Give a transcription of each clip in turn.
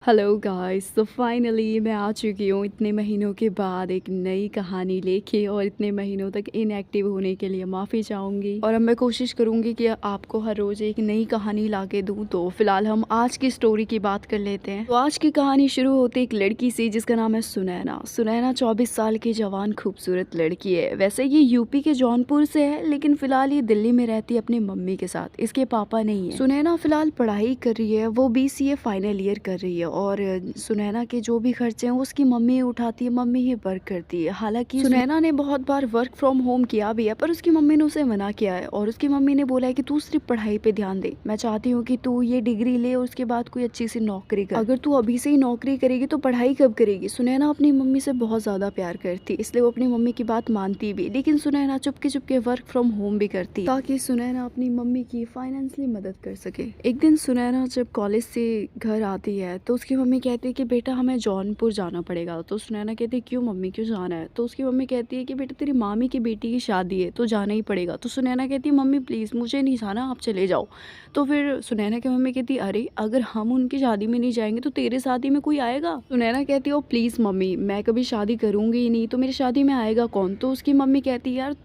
Hello guys, तो finally मैं आ चुकी हूँ इतने महीनों के बाद एक नई कहानी लेके। और इतने महीनों तक इनएक्टिव होने के लिए माफ़ी चाहूँगी और अब मैं कोशिश करूँगी कि आपको हर रोज़ एक नई कहानी ला के दूँ। तो फिलहाल हम आज की स्टोरी की बात कर लेते हैं। तो आज की कहानी शुरू होती एक लड़की से जिसका नाम है सुनैना। सुनैना 24 साल की जवान खूबसूरत लड़की है। वैसे ये यूपी के जौनपुर से है, लेकिन फिलहाल ये दिल्ली में रहती है अपनी मम्मी के साथ। इसके पापा नहीं है। सुनैना फिलहाल पढ़ाई कर रही है, वो BCA फाइनल ईयर कर रही है और सुनैना के जो भी खर्चे हैं उसकी मम्मी उठाती है, मम्मी ही वर्क करती है। हालांकि सुनैना ने बहुत बार वर्क फ्रॉम होम किया भी है, पर उसकी मम्मी ने उसे मना किया है और उसकी मम्मी ने बोला है कि तू सिर्फ पढ़ाई पे ध्यान दे। मैं चाहती हूँ कि तू ये डिग्री ले और उसके बाद कोई अच्छी सी नौकरी कर। अगर तू अभी से ही नौकरी करेगी तो पढ़ाई कब करेगी। सुनैना अपनी मम्मी से बहुत ज्यादा प्यार करती, इसलिए वो अपनी मम्मी की बात मानती भी। लेकिन Sunaina Chupke Chupke work from home भी करती ताकि सुनैना अपनी मम्मी की फाइनेंशियली मदद कर सके। एक दिन सुनैना जब कॉलेज से घर आती है तो उसकी मम्मी कहती है कि बेटा हमें जौनपुर जाना पड़ेगा। तो सुनैना कहती है क्यों मम्मी, क्यों जाना है। तो उसकी मम्मी कहती है कि बेटा तेरी मामी की बेटी की शादी है तो जाना ही पड़ेगा। तो सुनैना कहती है मम्मी प्लीज़ मुझे नहीं जाना, आप चले जाओ। तो फिर सुनैना की मम्मी कहती है अरे अगर हम उनकी शादी में नहीं जाएंगे तो तेरे शादी में कोई आएगा। सुनैना कहती है ओ प्लीज़ मम्मी, मैं कभी शादी करूँगी ही नहीं तो मेरी शादी में आएगा कौन। तो उसकी मम्मी कहती है यार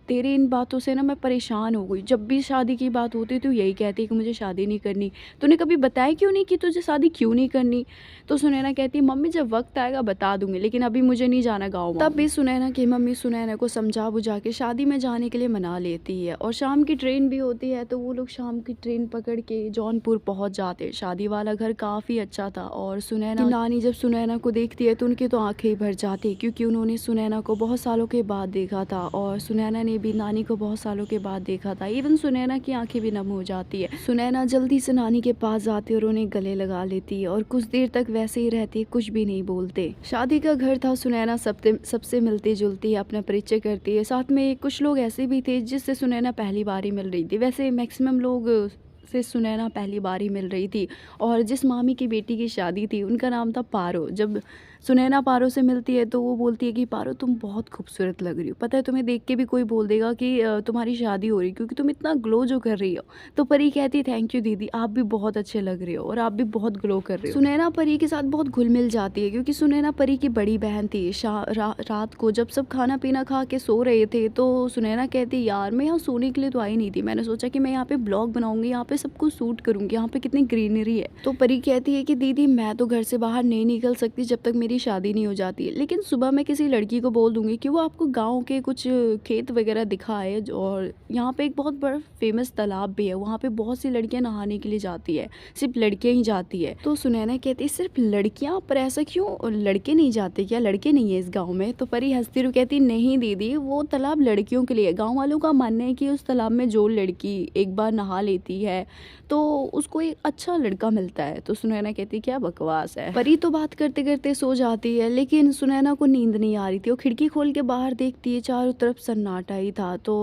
तेरी इन बातों से ना मैं परेशान हो गई। जब भी शादी की बात होती है तो यही कहती है कि मुझे शादी नहीं करनी। तूने कभी बताया क्यों नहीं कि तुझे शादी क्यों नहीं करनी। तो सुनैना कहती है मम्मी जब वक्त आएगा बता दूंगी, लेकिन अभी मुझे नहीं जाना गाँव। तब भी सुनैना की मम्मी सुनैना को समझा बुझा के शादी में जाने के लिए मना लेती है और शाम की ट्रेन भी होती है तो वो लोग शाम की ट्रेन पकड़ के जौनपुर पहुंच जाते। शादी वाला घर काफ़ी अच्छा था और सुनैना की नानी जब सुनैना को देखती है तो उनकी तो आंखें ही भर जाती, क्योंकि उन्होंने सुनैना को बहुत सालों के बाद देखा था और सुनैना ने भी नानी को बहुत सालों के बाद देखा था। इवन सुनैना की आंखें भी नम हो जाती है। सुनैना जल्दी से नानी के पास जाती है और उन्हें गले लगा लेती है और कुछ देर तक वैसे ही रहती है, कुछ भी नहीं बोलते। शादी का घर था। सुनैना सबसे मिलती जुलती है, अपना परिचय करती है। साथ में कुछ लोग ऐसे भी थे जिससे सुनैना पहली बार ही मिल रही थी। वैसे मैक्सिमम लोग से सुनैना पहली बार ही मिल रही थी। और जिस मामी की बेटी की शादी थी उनका नाम था पारो। जब सुनैना पारो से मिलती है तो वो बोलती है कि पारो तुम बहुत खूबसूरत लग रही हो, पता है तुम्हें देख के भी कोई बोल देगा कि तुम्हारी शादी हो रही, क्योंकि तुम इतना ग्लो जो कर रही हो। तो परी कहती है थैंक यू दीदी, आप भी बहुत अच्छे लग रहे हो और आप भी बहुत ग्लो कर रहे हो। सुनैना परी के साथ बहुत घुल मिल जाती है, क्योंकि सुनैना परी की बड़ी बहन थी। रात को जब सब खाना पीना खा के सो रहे थे तो सुनैना कहती यार मैं यहाँ सोने के लिए तो आई नहीं थी, मैंने सोचा कि मैं यहाँ पे ब्लॉग बनाऊंगी, यहाँ पे सबको सूट करूंगी, यहाँ पे कितनी ग्रीनरी है। तो परी कहती है कि दीदी मैं तो घर से बाहर नहीं निकल सकती जब तक मेरी शादी नहीं हो जाती है, लेकिन सुबह मैं किसी लड़की को बोल दूंगी कि वो आपको गांव के कुछ खेत वगैरह दिखाए। और यहाँ पे एक बहुत बड़ा फेमस तालाब भी है, वहाँ पे बहुत सी लड़कियां नहाने के लिए जाती है, सिर्फ लड़कियां ही जाती है। तो सुनैना कहती है सिर्फ लड़कियां, पर ऐसा क्यों, और लड़के नहीं जाते क्या, लड़के नहीं है इस गाँव में। तो परी हंसती हुई कहती नहीं दीदी वो तालाब लड़कियों के लिए। गाँव वालों का मानना है कि उस तालाब में जो लड़की एक बार नहा लेती है तो उसको एक अच्छा लड़का मिलता है। तो सुनैना कहती क्या बकवास है। परी तो बात करते करते सो जाती है, लेकिन सुनैना को नींद नहीं आ रही थी। वो खिड़की खोल के बाहर देखती है, चारों तरफ सन्नाटा ही था। तो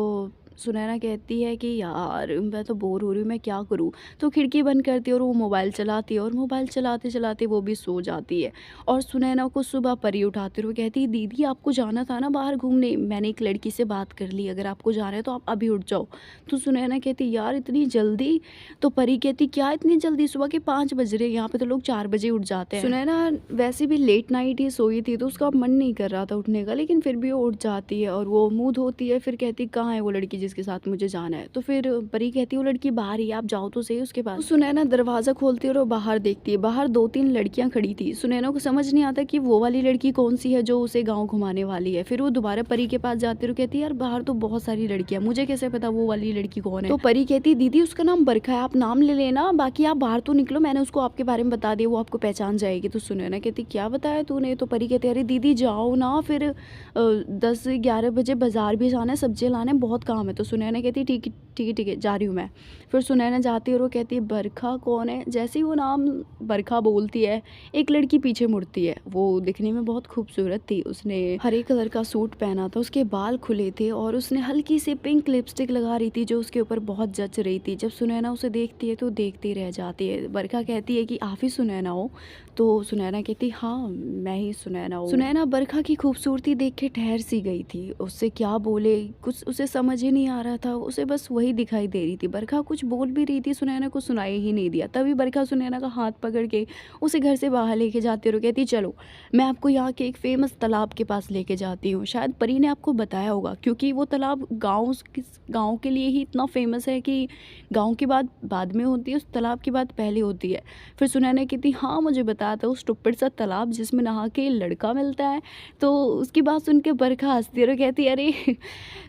सुनैना कहती है कि यार मैं तो बोर हो रही हूँ, मैं क्या करूँ। तो खिड़की बंद करती है और वो मोबाइल चलाती है और मोबाइल चलाते चलाते वो भी सो जाती है। और सुनैना को सुबह परी उठाती है, वो कहती है दीदी आपको जाना था ना बाहर घूमने, मैंने एक लड़की से बात कर ली, अगर आपको जाना है तो आप अभी उठ जाओ। तो सुनैना कहती यार इतनी जल्दी। तो परी कहती क्या इतनी जल्दी, सुबह के 5 बज रहे, यहाँ पे तो लोग 4 बजे उठ जाते हैं। सुनैना वैसे भी लेट नाइट ही सोई थी तो उसका मन नहीं कर रहा था उठने का, लेकिन फिर भी वो उठ जाती है और वो मुँह धोती है। फिर कहती कहाँ है वो लड़की जिसके साथ मुझे जाना है। तो फिर परी कहती है वो लड़की बाहर ही, आप जाओ तो सही उसके पास। तो सुनैना दरवाजा खोलती है और वो बाहर देखती है, बाहर 2-3 लड़कियां खड़ी थी। सुनैना को समझ नहीं आता कि वो वाली लड़की कौन सी है जो उसे गाँव घुमाने वाली है। फिर वो दोबारा परी के पास जाती है और कहती है यार बाहर तो बहुत सारी लड़कियां, मुझे कैसे पता वो वाली लड़की कौन है। तो परी कहती है दीदी उसका नाम बरखा है, आप नाम ले लेना, बाकी आप बाहर तो निकलो, मैंने उसको आपके बारे में बता दिया, वो आपको पहचान जाएगी। तो सुनैना कहती क्या बताया तूने। तो परी कहती अरे दीदी जाओ ना, फिर 10-11 बजे बाजार भी जाना है, सब्जी लाना है, बहुत काम है। तो सुनैना कहती ठीक है जा रही हूँ मैं। फिर सुनैना जाती है और वो कहती है बरखा कौन है। जैसे ही वो नाम बरखा बोलती है एक लड़की पीछे मुड़ती है, वो दिखने में बहुत खूबसूरत थी, उसने हरे कलर का सूट पहना था, उसके बाल खुले थे और उसने हल्की सी पिंक लिपस्टिक लगा रही थी जो उसके ऊपर बहुत जच रही थी। जब सुनैना उसे देखती है तो देखती रह जाती है। बरखा कहती है कि आप ही सुनैना हो। तो सुनैना कहती हाँ मैं ही सुनैना हूँ। सुनैना बरखा की खूबसूरती देख के ठहर सी गई थी, उससे क्या बोले कुछ उसे समझ ही नहीं नहीं आ रहा था, उसे बस वही दिखाई दे रही थी। बरखा कुछ बोल भी रही थी, सुनैना को सुनाई ही नहीं दिया। तभी बरखा सुनैना का हाथ पकड़ के उसे घर से बाहर लेके जाती है और कहती चलो मैं आपको यहाँ के एक फ़ेमस तालाब के पास लेके जाती हूँ। शायद परी ने आपको बताया होगा, क्योंकि वो तालाब गाँव के लिए ही इतना फ़ेमस है कि गाँव की बात बाद में होती है, उस तालाब की बात पहले होती है। फिर सुनैना कहती हाँ मुझे बताया था, उस टुप्पड़ सा तालाब जिसमें नहा के लड़का मिलता है। तो उसकी बात सुन के बरखा हँसती है और कहती है अरे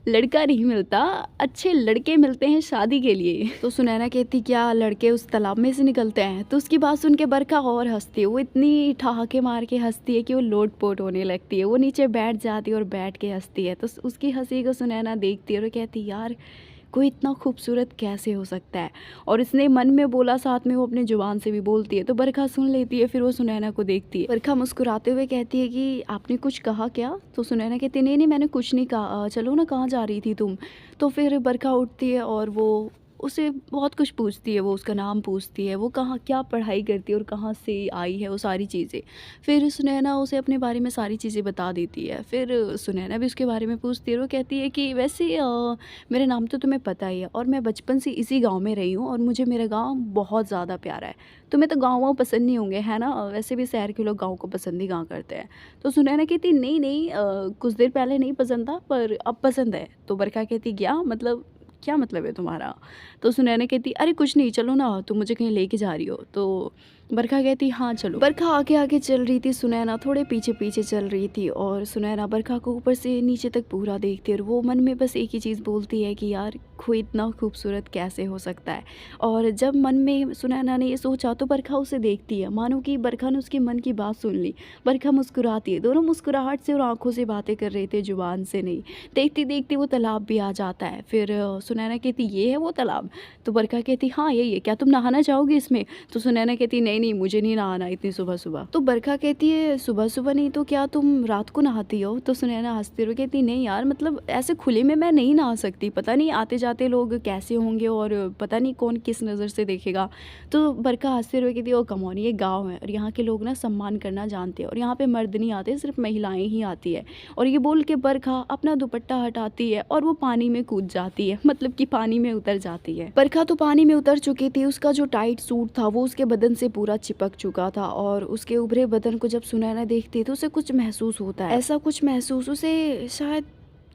लड़का नहीं मिलता, अच्छे लड़के मिलते हैं शादी के लिए। तो सुनैना कहती क्या लड़के उस तालाब में से निकलते हैं? तो उसकी बात सुन के बरखा और हँसती है। वो इतनी ठहाके मार के हँसती है कि वो लोट-पोट होने लगती है। वो नीचे बैठ जाती है और बैठ के हँसती है। तो उसकी हँसी को सुनैना देखती है और कहती यार कोई इतना खूबसूरत कैसे हो सकता है? और इसने मन में बोला, साथ में वो अपनी ज़ुबान से भी बोलती है। तो बरखा सुन लेती है, फिर वो सुनैना को देखती है। बरखा मुस्कुराते हुए कहती है कि आपने कुछ कहा क्या? तो सुनैना कहती है नहीं मैंने कुछ नहीं कहा, चलो ना कहाँ जा रही थी तुम? तो फिर बरखा उठती है और वो उसे बहुत कुछ पूछती है। वो उसका नाम पूछती है, वो कहाँ क्या पढ़ाई करती है और कहाँ से आई है, वो सारी चीज़ें। फिर सुनैना उसे अपने बारे में सारी चीज़ें बता देती है। फिर सुनैना भी उसके बारे में पूछती है और वो कहती है कि वैसे मेरा नाम तो तुम्हें पता ही है और मैं बचपन से इसी गाँव में रही हूँ और मुझे मेरा गाँव बहुत ज़्यादा प्यारा है। तुम्हें तो गाँव-वाँव पसंद नहीं होंगे, है ना? वैसे भी शहर के लोग गाँव को पसंद ही कहाँ करते हैं। तो सुनैना कहती नहीं कुछ देर पहले नहीं पसंद था पर अब पसंद है। तो बरखा कहती क्या मतलब है तुम्हारा? तो सुनैना कहती अरे कुछ नहीं, चलो ना तुम मुझे कहीं लेके जा रही हो। तो बरखा कहती हाँ चलो। बरखा आगे-आगे चल रही थी, सुनैना थोड़े पीछे-पीछे चल रही थी और सुनैना बरखा को ऊपर से नीचे तक पूरा देखती है और वो मन में बस एक ही चीज़ बोलती है कि यार कोई इतना खूबसूरत कैसे हो सकता है? और जब मन में सुनैना ने ये सोचा तो बरखा उसे देखती है, मानो कि बरखा ने उसके मन की बात सुन ली। बरखा मुस्कुराती है, दोनों मुस्कुराहट से और आँखों से बातें कर रहे थे, ज़ुबान से नहीं। देखते-देखते वो तालाब भी आ जाता है। फिर सुनैना कहती ये है वो तालाब? तो बरखा कहती हाँ यही है, क्या तुम नहाना चाहोगी इसमें? तो सुनैना कहती नहीं मुझे नहीं नहाना इतनी सुबह-सुबह। तो बरखा कहती है सुबह-सुबह नहीं तो क्या तुम रात को नहाती हो? तो सुनैना हँसते हुए कहती नहीं यार, मतलब ऐसे खुले में मैं नहीं नहा सकती, पता नहीं आते-जाते लोग कैसे होंगे और पता नहीं कौन किस नज़र से देखेगा। तो बरखा हँसते हुए कहती है ओ कम ऑन, ये गाँव है और यहाँ के लोग ना सम्मान करना जानते हैं और यहाँ पे मर्द नहीं आते, सिर्फ महिलाएँ ही आती है। और ये बोल के बरखा अपना दुपट्टा हटाती है और वो पानी में कूद जाती है, मतलब कि पानी में उतर जाती है। बरखा तो पानी में उतर चुकी थी, उसका जो टाइट सूट था वो उसके बदन से पूरा चिपक चुका था और उसके उभरे बदन को जब सुनैना देखती है तो उसे कुछ महसूस होता है। ऐसा कुछ महसूस उसे शायद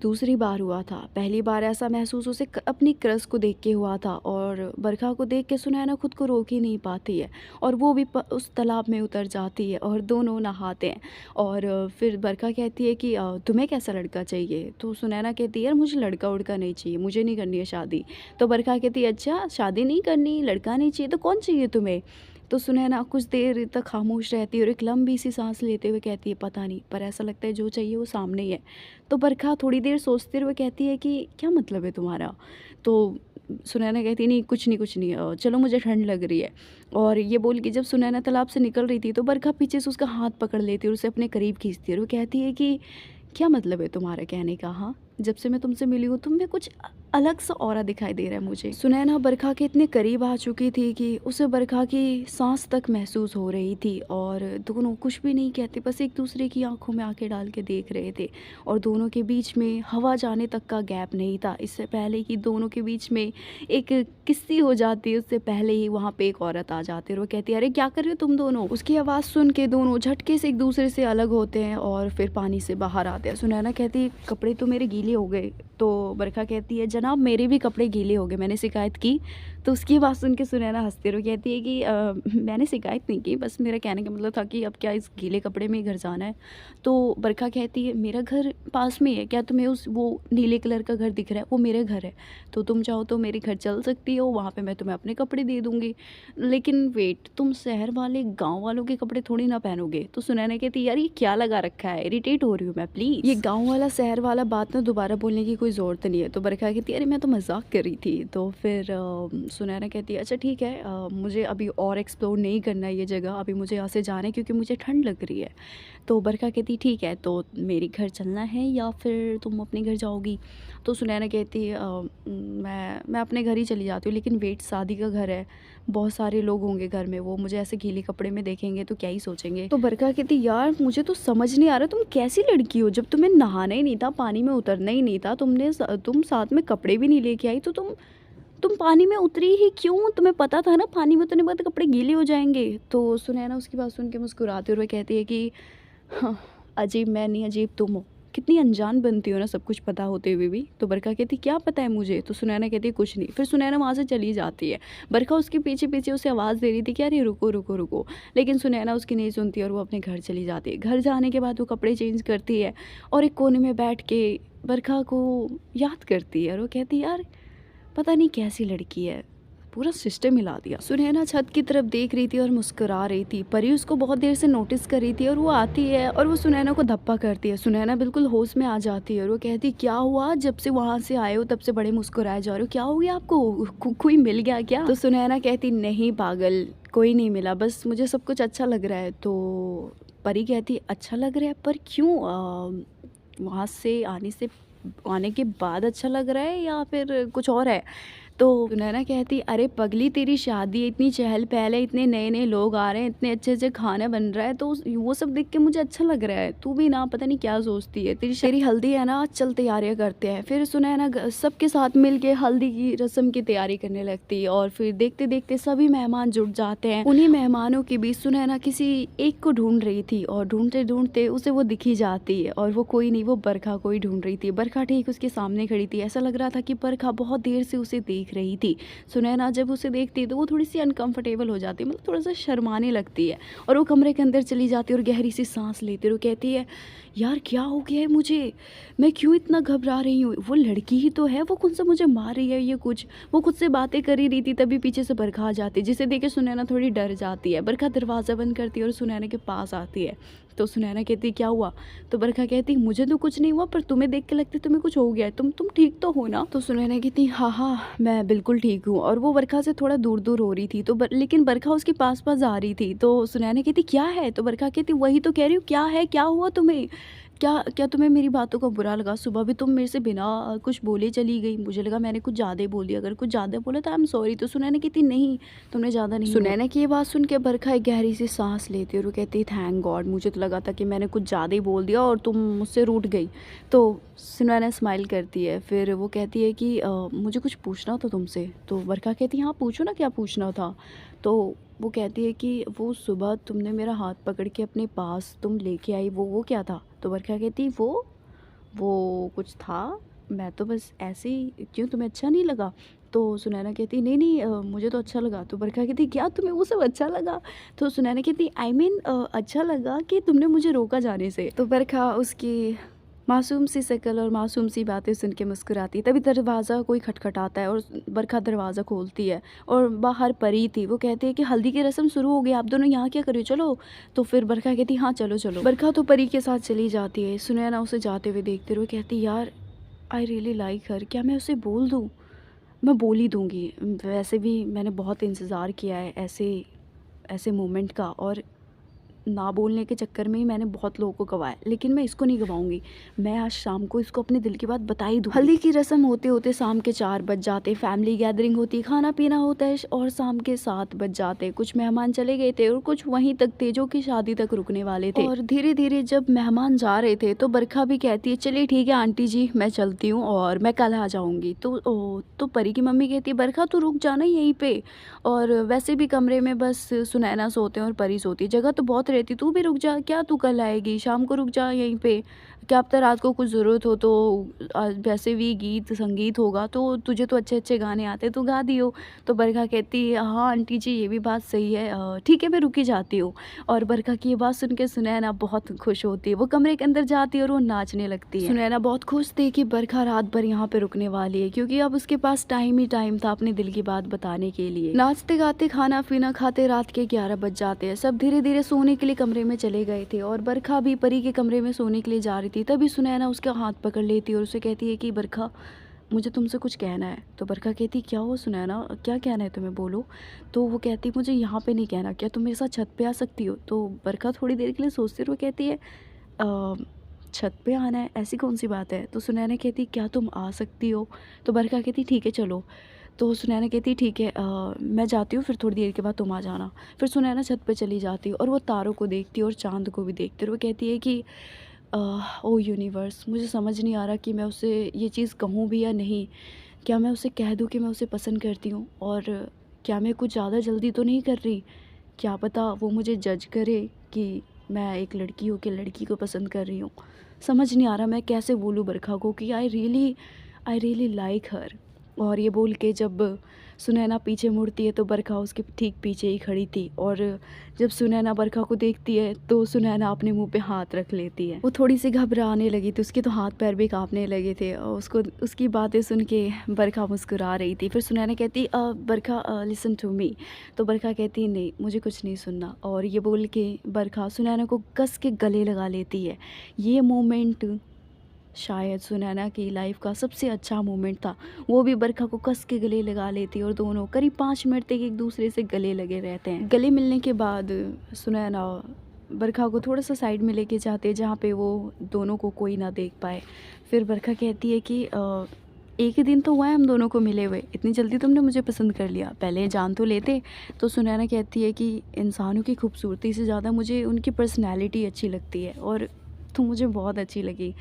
दूसरी बार हुआ था। पहली बार ऐसा महसूस उसे अपनी क्रश को देख के हुआ था और बरखा को देख के सुनैना खुद को रोक ही नहीं पाती है और वो भी उस तालाब में उतर जाती है और दोनों नहाते हैं। और फिर बरखा कहती है कि तुम्हें कैसा लड़का चाहिए? तो सुनैना कहती है यार मुझे लड़का-वड़का नहीं चाहिए, मुझे नहीं करनी है शादी। तो बरखा कहती है अच्छा शादी नहीं करनी, लड़का नहीं चाहिए, तो कौन चाहिए तुम्हें? तो सुनैना कुछ देर तक खामोश रहती है और एक लंबी सी सांस लेते हुए कहती है पता नहीं, पर ऐसा लगता है जो चाहिए वो सामने ही है। तो बरखा थोड़ी देर सोचते हुए कहती है कि क्या मतलब है तुम्हारा? तो सुनैना कहती है नहीं कुछ नहीं, चलो मुझे ठंड लग रही है। और ये बोल के जब सुनैना तालाब से निकल रही थी तो बरखा पीछे से उसका हाथ पकड़ लेती है और उसे अपने करीब खींचती है और वो कहती है कि क्या मतलब है तुम्हारा कहने का? हाँ, जब से मैं तुमसे मिली हूँ तुम में कुछ अलग सा ऑरा दिखाई दे रहा है मुझे। सुनैना बरखा के इतने करीब आ चुकी थी कि उसे बरखा की सांस तक महसूस हो रही थी और दोनों कुछ भी नहीं कहते, बस एक दूसरे की आंखों में आंखें डाल के देख रहे थे और दोनों के बीच में हवा जाने तक का गैप नहीं था। इससे पहले कि दोनों के बीच में एक किस्सी हो जाती, उससे पहले ही वहाँ पे एक औरत आ जाती और वो कहती है अरे क्या कर रहे हो तुम दोनों? उसकी आवाज़ सुन के दोनों झटके से एक दूसरे से अलग होते हैं और फिर पानी से बाहर आते हैं। सुनैना कहती है कपड़े तो मेरे गीले हो गए। तो बरखा कहती है जनाब मेरे भी कपड़े गीले हो गए, मैंने शिकायत की? तो उसकी बात सुन के सुनैना हँसते हुए कहती है कि मैंने शिकायत नहीं की, बस मेरा कहने का मतलब था कि अब क्या इस गीले कपड़े में ही घर जाना है? तो बरखा कहती है मेरा घर पास में ही है, क्या तुम्हें वो नीले कलर का घर दिख रहा है? वो मेरा घर है, तो तुम चाहो तो मेरे घर चल सकती हो, वहाँ पे मैं तुम्हें अपने कपड़े दे दूँगी। लेकिन वेट, तुम शहर वाले गाँव वालों के कपड़े थोड़ी ना पहनोगे। तो सुनैना कहती यार ये क्या लगा रखा है, इरिटेट हो रही हूँ मैं प्लीज़। ये गाँव वाला शहर वाला बात ना दोबारा बोलने की कोई ज़रूरत नहीं है। तो बरखा कहती है अरे मैं तो मज़ाक कर रही थी। तो फिर सुनैना कहती है अच्छा ठीक है, मुझे अभी और एक्सप्लोर नहीं करना है ये जगह, अभी मुझे यहाँ से जाना है क्योंकि मुझे ठंड लग रही है। तो बरखा कहती ठीक है, तो मेरे घर चलना है या फिर तुम अपने घर जाओगी? तो सुनैना कहती है मैं अपने घर ही चली जाती हूँ, लेकिन वेट शादी का घर है, बहुत सारे लोग होंगे घर में, वो मुझे ऐसे गीले कपड़े में देखेंगे तो क्या ही सोचेंगे। तो बरखा कहती यार मुझे तो समझ नहीं आ रहा तुम कैसी लड़की हो, जब तुम्हें नहाना ही नहीं था, पानी में उतरना ही नहीं था, तुम साथ में कपड़े भी नहीं लेके आई, तो तुम पानी में उतरी ही क्यों? तुम्हें पता था ना पानी में उतरने के बाद कपड़े गीले हो जाएंगे। तो सुनैना उसकी बात सुन के मुस्कुराते हुए कहती है कि हाँ, अजीब मैं नहीं, अजीब तुम हो। कितनी अनजान बनती हो ना सब कुछ पता होते हुए भी। तो बरखा कहती क्या पता है मुझे? तो सुनैना कहती है कुछ नहीं। फिर सुनैना वहाँ से चली जाती है। बरखा उसके पीछे पीछे उसे आवाज़ दे रही थी कि अरे रुको रुको रुको, लेकिन सुनैना उसकी नहीं सुनती और वो अपने घर चली जाती है। घर जाने के बाद वो कपड़े चेंज करती है और एक कोने में बैठ के बरखा को याद करती है और वो कहती यार पता नहीं कैसी लड़की है, पूरा सिस्टम हिला दिया। सुनैना छत की तरफ देख रही थी और मुस्कुरा रही थी। परी उसको बहुत देर से नोटिस कर रही थी और वो आती है और वो सुनैना को धप्पा करती है। सुनैना बिल्कुल होश में आ जाती है और वो कहती क्या हुआ, जब से वहाँ से आए हो तब से बड़े मुस्कुराए जा रहे हो, क्या हो गया आपको, कोई मिल गया क्या? तो सुनैना कहती नहीं पागल, कोई नहीं मिला, बस मुझे सब कुछ अच्छा लग रहा है। तो परी कहती अच्छा लग रहा है, पर क्यों? वहाँ से आने के बाद अच्छा लग रहा है या फिर कुछ और है? तो सुनैना कहती अरे पगली तेरी शादी है, इतनी चहल पहल है, इतने नए नए लोग आ रहे हैं, इतने अच्छे अच्छे खाना बन रहा है, तो वो सब देख के मुझे अच्छा लग रहा है। तू भी ना पता नहीं क्या सोचती है, तेरी हल्दी है ना, चल तैयारियां करते हैं। फिर सुनैना सबके साथ मिल के हल्दी की रस्म की तैयारी करने लगती है और फिर देखते देखते सभी मेहमान जुट जाते हैं। उन्हीं मेहमानों के बीच सुनैना किसी एक को ढूंढ रही थी और ढूंढते ढूंढते उसे वो दिखी जाती है और वो कोई नहीं, वो बरखा को ही ढूंढ रही थी। बरखा ठीक उसके सामने खड़ी थी, ऐसा लग रहा था कि बरखा बहुत देर से उसे देख रही थी। सुनैना जब उसे देखती है तो वो थोड़ी सी अनकंफर्टेबल हो जाती है, मतलब थोड़ा सा शर्माने लगती है और वो कमरे के अंदर चली जाती है और गहरी सी सांस लेती है और वो कहती है यार क्या हो गया है मुझे, मैं क्यों इतना घबरा रही हूँ? वो लड़की ही तो है, वो कौन सा मुझे मार रही है ये कुछ? वो खुद से बातें कर ही रही थी, तभी पीछे से बरखा आ जाती है, जिसे देख के सुनैना थोड़ी डर जाती है। बरखा दरवाज़ा बंद करती है और सुनैना के पास आती है। तो सुनैना कहती क्या हुआ? तो बरखा कहती मुझे तो कुछ नहीं हुआ, पर तुम्हें देख के लगती तुम्हें कुछ हो गया है, तुम ठीक तो हो ना? तो सुनैना कहती हाँ मैं बिल्कुल ठीक हूँ। और वो बरखा से थोड़ा दूर दूर हो रही थी, तो लेकिन बरखा उसके पास पास आ रही थी। तो सुनैना कहती क्या है? तो बरखा कहती वही तो कह रही हूँ, क्या है, क्या हुआ तुम्हें? क्या तुम्हें मेरी बातों का बुरा लगा? सुबह भी तुम मेरे से बिना कुछ बोले चली गई, मुझे लगा मैंने कुछ ज़्यादा ही बोल दिया, अगर कुछ ज़्यादा बोला तो आई एम सॉरी। तो सुनैना कहती नहीं तुमने ज़्यादा नहीं। सुनैना की ये बात सुन के बरखा एक गहरी सी सांस लेती और वो कहती थैंक गॉड, मुझे तो लगा था कि मैंने कुछ ज़्यादा ही बोल दिया और तुम मुझसे रूठ गई। तो सुनैना स्माइल करती है, फिर वो कहती है कि मुझे कुछ पूछना था तुमसे। तो बरखा कहती है हाँ पूछो ना, क्या पूछना था? तो वो कहती है कि वो सुबह तुमने मेरा हाथ पकड़ के अपने पास तुम लेके आई, वो क्या था? तो बरखा कहती वो कुछ था, मैं तो बस ऐसे ही, क्यों तुम्हें अच्छा नहीं लगा? तो सुनैना कहती नहीं नहीं मुझे तो अच्छा लगा। तो बरखा कहती क्या तुम्हें वो सब अच्छा लगा? तो सुनैना कहती आई मीन अच्छा लगा कि तुमने मुझे रोका जाने से। तो बरखा उसकी मासूम सी शक्ल और मासूम सी बातें सुन के मुस्कुराती है। तभी दरवाज़ा कोई खटखटाता है और बरखा दरवाज़ा खोलती है और बाहर परी थी। वो कहती है कि हल्दी की रस्म शुरू हो गई, आप दोनों यहाँ क्या कर रहे हो, चलो। तो फिर बरखा कहती हाँ चलो चलो। बरखा तो परी के साथ चली जाती है। सुनैना उसे जाते हुए देखते हुए कहती यार आई रियली लाइक हर, क्या मैं उसे बोल दूँ? मैं बोल ही दूँगी, वैसे भी मैंने बहुत इंतज़ार किया है ऐसे मोमेंट का, और ना बोलने के चक्कर में ही मैंने बहुत लोगों को गवाया, लेकिन मैं इसको नहीं गवाऊंगी। मैं आज शाम को इसको अपने दिल की बात बता ही दूँ। हल्दी की रस्म होते होते शाम के 4 बज जाते, फैमिली गैदरिंग होती, खाना पीना होता है और शाम के 7 बज जाते। कुछ मेहमान चले गए थे और कुछ वहीं तक थे जो कि शादी तक रुकने वाले थे। और धीरे धीरे जब मेहमान जा रहे थे तो बरखा भी कहती है चलिए ठीक है आंटी जी मैं चलती हूँ और मैं कल आ जाऊँगी। तो परी की मम्मी कहती है बरखा तू रुक जाना यहीं पे, और वैसे भी कमरे में बस सुनैना सोते हैं और परी सोती है, जगह तो बहुत रहती, तू भी रुक जा, क्या तू कल आएगी, शाम को रुक जा यहीं पे, क्या अब तक रात को कुछ ज़रूरत हो तो वैसे भी गीत संगीत होगा तो तुझे तो अच्छे अच्छे गाने आते तो गा दियो। तो बरखा कहती है हाँ आंटी जी ये भी बात सही है, ठीक है मैं रुकी जाती हूँ। और बरखा की ये बात सुन के सुनैना बहुत खुश होती है, वो कमरे के अंदर जाती है और वो नाचने लगती है। सुनैना बहुत खुश थी कि बरखा रात भर यहाँ पे रुकने वाली है, क्योंकि अब उसके पास टाइम ही टाइम था अपने दिल की बात बताने के लिए। नाचते गाते खाना पीना खाते रात के 11 बज जाते हैं। सब धीरे धीरे सोने के लिए कमरे में चले गए थे और बरखा भी परी के कमरे में सोने के लिए जा रही थी। तभी सुनैना उसका हाथ पकड़ लेती है और उसे कहती है कि बरखा मुझे तुमसे कुछ कहना है। तो बरखा कहती क्या हुआ सुनैना, क्या कहना है तुम्हें, बोलो। तो वो कहती मुझे यहाँ पे नहीं कहना, क्या तुम मेरे साथ छत पे आ सकती हो। तो बरखा थोड़ी देर के लिए सोचते हुए कहती है छत पे आना है, ऐसी कौन सी बात है। तो सुनैना कहती क्या तुम आ सकती हो। तो बरखा कहती ठीक है चलो। तो सुनैना कहती ठीक है मैं जाती हूँ, फिर थोड़ी देर के बाद तुम आ जाना। फिर सुनैना छत पे चली जाती है और वो तारों को देखती है और चाँद को भी देखती है और वो कहती है कि ओ यूनिवर्स, मुझे समझ नहीं आ रहा कि मैं उसे ये चीज़ कहूँ भी या नहीं। क्या मैं उसे कह दूँ कि मैं उसे पसंद करती हूँ, और क्या मैं कुछ ज़्यादा जल्दी तो नहीं कर रही। क्या पता वो मुझे जज करे कि मैं एक लड़की हूँ कि लड़की को पसंद कर रही हूँ। समझ नहीं आ रहा मैं कैसे बोलूँ बरखा को कि आई रियली लाइक हर। और ये बोल के जब सुनैना पीछे मुड़ती है तो बरखा उसके ठीक पीछे ही खड़ी थी, और जब सुनैना बरखा को देखती है तो सुनैना अपने मुंह पे हाथ रख लेती है। वो थोड़ी सी घबराने लगी थी, उसके तो हाथ पैर भी कांपने लगे थे और उसको उसकी बातें सुन के बरखा मुस्कुरा रही थी। फिर सुनैना कहती बरखा लिसन टू मी। तो बरखा कहती नहीं मुझे कुछ नहीं सुनना, और ये बोल के बरखा सुनैना को कस के गले लगा लेती है। ये मोमेंट शायद सुनैना की लाइफ का सबसे अच्छा मोमेंट था। वो भी बरखा को कस के गले लगा लेती और दोनों करीब 5 मिनट तक एक दूसरे से गले लगे रहते हैं। गले मिलने के बाद सुनैना बरखा को थोड़ा सा साइड में लेके जाते हैं जहाँ पे वो दोनों को कोई ना देख पाए। फिर बरखा कहती है कि एक ही दिन तो हुआ है हम दोनों को मिले हुए, इतनी जल्दी तुमने मुझे पसंद कर लिया, पहले जान तो लेते। तो सुनैना कहती है कि इंसानों की खूबसूरती से ज़्यादा मुझे उनकी पर्सनैलिटी अच्छी लगती है, और तुम मुझे बहुत अच्छी लगी।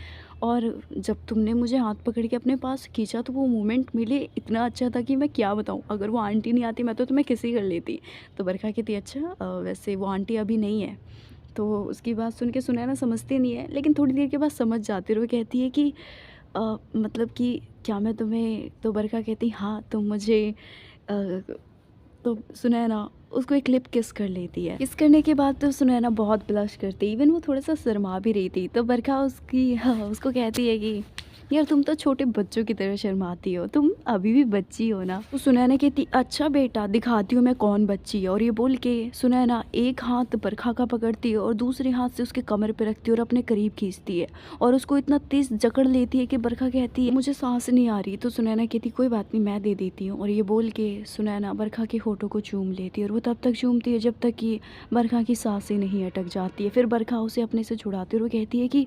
और जब तुमने मुझे हाथ पकड़ के अपने पास खींचा तो वो मोमेंट मिले इतना अच्छा था कि मैं क्या बताऊँ। अगर वो आंटी नहीं आती मैं तो तुम्हें किसी कर लेती। तो बरखा कहती अच्छा वैसे वो आंटी अभी नहीं है। तो उसकी बात सुन के सुनैना समझती नहीं है, लेकिन थोड़ी देर के बाद समझ जाती है और वो कहती है कि मतलब कि क्या मैं तुम्हें। तो बरखा कहती हाँ तुम मुझे तो सुनैना उसको एक लिप किस कर लेती है। किस करने के बाद तो सुनैना बहुत ब्लश करती, इवन वो थोड़ा सा शर्मा भी रही थी। तो बरखा उसको कहती है कि यार तुम तो छोटे बच्चों की तरह शर्माती हो, तुम अभी भी बच्ची हो ना। तो सुनैना कहती अच्छा बेटा दिखाती हूँ मैं कौन बच्ची है। और ये बोल के सुनैना एक हाथ बरखा का पकड़ती है और दूसरे हाथ से उसके कमर पे रखती है और अपने करीब खींचती है और उसको इतना तेज जकड़ लेती है कि बरखा कहती है मुझे सांस नहीं आ रही। तो सुनैना कहती कोई बात नहीं मैं दे देती हूँ। और ये बोल के सुनैना बरखा के होठों को चूम लेती है और वो तब तक चूमती है जब तक कि बरखा की सांसें नहीं अटक जाती है। फिर बरखा उसे अपने से छुड़ाती है और वो कहती है कि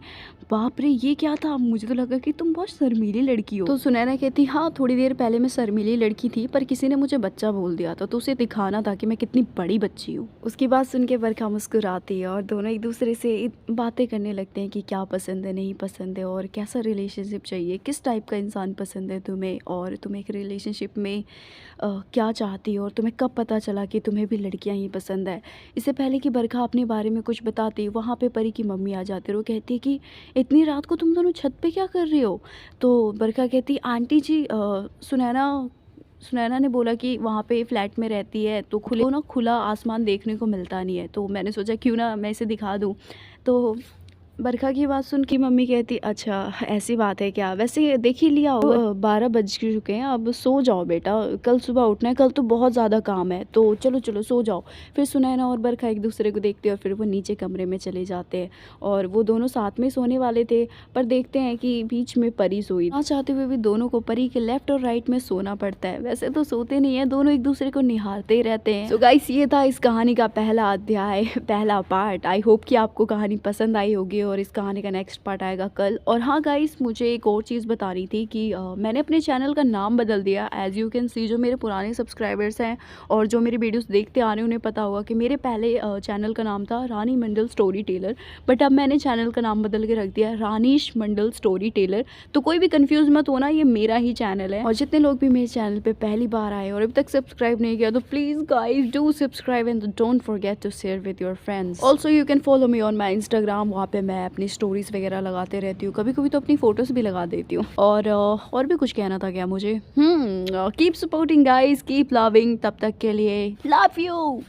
बाप रे ये क्या था, मुझे तो लगा कि तुम बहुत शर्मीली लड़की हो। तो सुनैना कहती हाँ थोड़ी देर पहले मैं शर्मीली लड़की थी, पर किसी ने मुझे बच्चा बोल दिया था तो उसे दिखाना था कि मैं कितनी बड़ी बच्ची हूँ। उसकी बात सुन के बरखा मुस्कुराती है और दोनों एक दूसरे से बातें करने लगते हैं कि क्या पसंद है नहीं पसंद है और कैसा रिलेशनशिप चाहिए, किस टाइप का इंसान पसंद है तुम्हें, और तुम एक रिलेशनशिप में क्या चाहती हो और तुम्हें कब पता चला कि तुम्हें भी लड़कियां ही पसंद है। इससे पहले कि बरखा अपने बारे में कुछ बताती वहाँ पे परी की मम्मी आ जाती है और वो कहती है कि इतनी रात को तुम दोनों छत पे क्या कर रहे हो। तो बरखा कहती आंटी जी सुनैना ने बोला कि वहाँ पे फ्लैट में रहती है तो खुला आसमान देखने को मिलता नहीं है, तो मैंने सोचा क्यों ना मैं इसे दिखा दूँ। तो बरखा की बात सुन के मम्मी कहती अच्छा ऐसी बात है क्या, वैसे देख ही लिया हो 12 बज चुके हैं, अब सो जाओ बेटा, कल सुबह उठना है, कल तो बहुत ज़्यादा काम है, तो चलो चलो सो जाओ। फिर सुनैना और बरखा एक दूसरे को देखते हैं और फिर वो नीचे कमरे में चले जाते हैं और वो दोनों साथ में सोने वाले थे, पर देखते हैं कि बीच में परी सोई। ना चाहते हुए भी दोनों को परी के लेफ्ट और राइट में सोना पड़ता है। वैसे तो सोते नहीं है, दोनों एक दूसरे को निहारते ही रहते हैं। सो गाइस ये था इस कहानी का पहला अध्याय, पहला पार्ट। आई होप कि आपको कहानी पसंद आई होगी और इस कहानी का नेक्स्ट पार्ट आएगा कल। और हाँ गाइस मुझे एक और चीज़ बतानी थी कि मैंने अपने चैनल का नाम बदल दिया। एज यू कैन सी जो मेरे पुराने सब्सक्राइबर्स हैं और जो मेरी वीडियोस देखते आ रहे हैं उन्हें पता होगा कि मेरे पहले चैनल का नाम था रानी मंडल स्टोरी टेलर, बट अब मैंने चैनल का नाम बदल के रख दिया रानीश मंडल स्टोरी टेलर। तो कोई भी कंफ्यूज मत होना, ये मेरा ही चैनल है। और जितने लोग भी मेरे चैनल पे पहली बार आए और अभी तक सब्सक्राइब नहीं किया तो please guys do subscribe and don't forget to share with your friends. Also you can follow me on my Instagram, वहाँ पे मैं अपनी स्टोरीज वगैरह लगाते रहती हूँ, कभी कभी तो अपनी फोटोज भी लगा देती हूँ। और भी कुछ कहना था क्या मुझे, keep supporting guys, keep loving, तब तक के लिए लव यू।